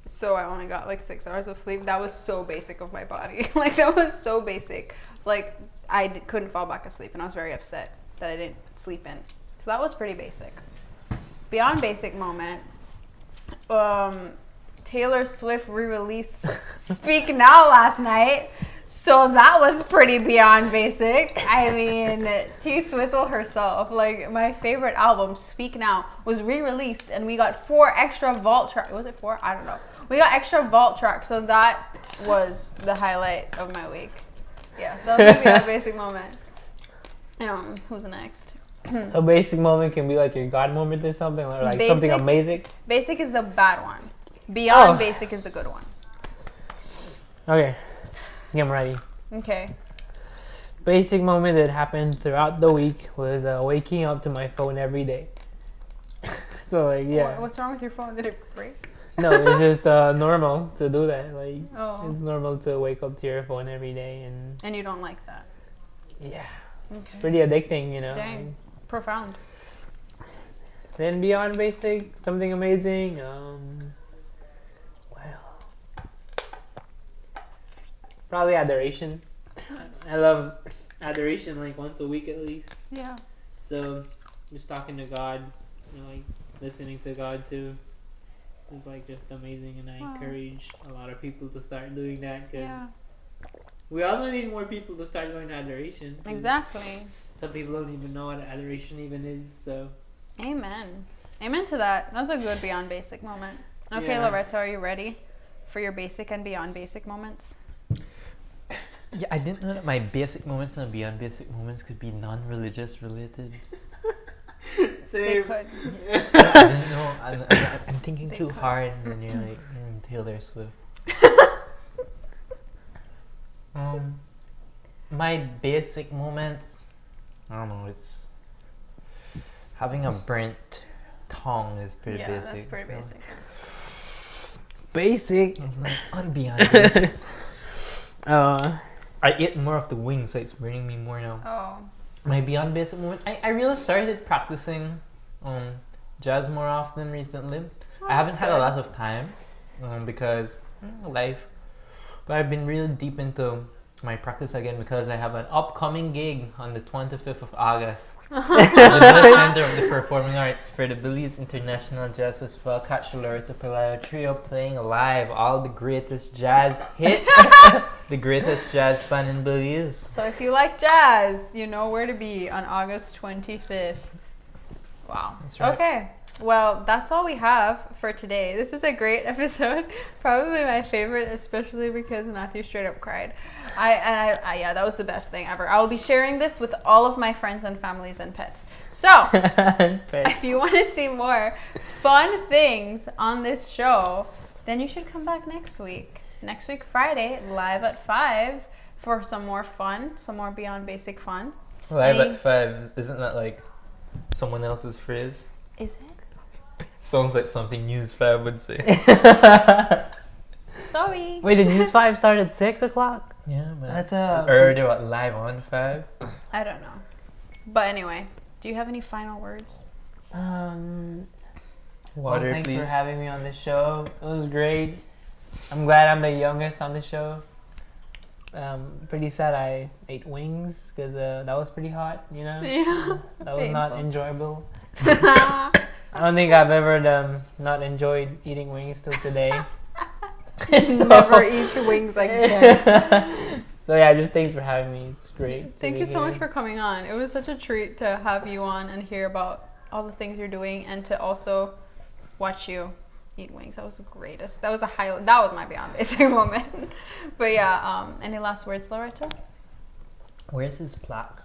So I only got like 6 hours of sleep. That was so basic of my body. Like that was so basic. It's like I couldn't fall back asleep and I was very upset that I didn't sleep in. So that was pretty basic. Beyond basic moment, Taylor Swift re-released Speak Now last night. So that was pretty beyond basic. I mean, T Swizzle herself, like my favorite album, Speak Now, was re-released and we got 4 extra vault tracks. Was it 4? I don't know. We got extra vault tracks, so that was the highlight of my week. Yeah, so that was a beyond basic moment. Who's next? So basic moment can be like your God moment or something, or like something amazing. Basic is the bad one. Beyond Oh. basic is the good one. Okay, I'm ready. Okay. Basic moment that happened throughout the week was waking up to my phone every day. So like yeah. What's wrong with your phone? Did it break? No, it's just normal to do that. Like Oh. it's normal to wake up to your phone every day, And you don't like that? yeah, it's Okay. pretty addicting, you know. Dang. Profound. Then beyond basic, something amazing. Probably adoration. Nice. I love adoration like once a week at least. Yeah. So just talking to God, like listening to God too, is like just amazing, and I Wow. encourage a lot of people to start doing that because Yeah. we also need more people to start going to adoration. 'Cause Exactly. some people don't even know what adoration even is. So Amen. Amen to that. That's a good beyond basic moment. Okay, Yeah. Loretta, are you ready for your basic and beyond basic moments? Yeah, I didn't know that my basic moments and beyond basic moments could be non-religious related. They could. I didn't know. I'm thinking They too could. hard, and then you're like Taylor Swift. My basic moments, I don't know. It's having a burnt tongue is pretty Yeah, basic. that's pretty you know? basic. basic. It's my beyond basic. I ate more of the wings, so it's burning me more now. Oh. My beyond basic moment, I really started practicing jazz more often recently. I haven't had a lot of time because life, but I've been really deep into my practice again because I have an upcoming gig on the 25th of August at the Belize Center of the Performing Arts for the Belize International Jazz Festival. Catch Loretta Pelayo Trio playing live all the greatest jazz hits, the greatest jazz band in Belize. So if you like jazz, you know where to be on August 25th. Wow. That's right. Okay. Well, that's all we have for today. This is a great episode. Probably my favorite, especially because Matthew straight up cried. I yeah, that was the best thing ever. I will be sharing this with all of my friends and families and pets. So, if you want to see more fun things on this show, then you should come back next week. Next week, Friday, live at 5 for some more fun, some more beyond basic fun. Live at 5, isn't that like someone else's phrase? Is it? Sounds like something News 5 would say. Sorry. Wait, did News 5 start at 6 o'clock? Yeah, man. That's Or they were live on 5. I don't know. But anyway, do you have any final words? Well, Water, thanks please. for having me on this show. It was great. I'm glad I'm the youngest on the show. Pretty sad I ate wings because that was pretty hot, you know? Yeah. That was not Painful. enjoyable. I don't think I've ever not enjoyed eating wings till today. So- Never eats wings again. So yeah, just thanks for having me. It's great. Thank you so much for coming on. It was such a treat to have you on and hear about all the things you're doing and to also watch you eat wings. That was the greatest. That was a highlight. That was my beyond basic moment. But yeah, any last words, Loretta? Where's his plaque?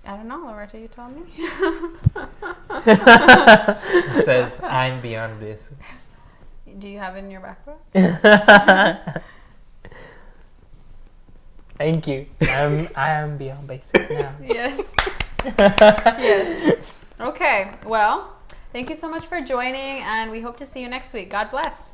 I don't know, Loretta, you tell me. It says, I'm beyond basic. Do you have it in your backpack? Thank you. I am beyond basic now. Yes. Yes. Okay, well, thank you so much for joining, and we hope to see you next week. God bless.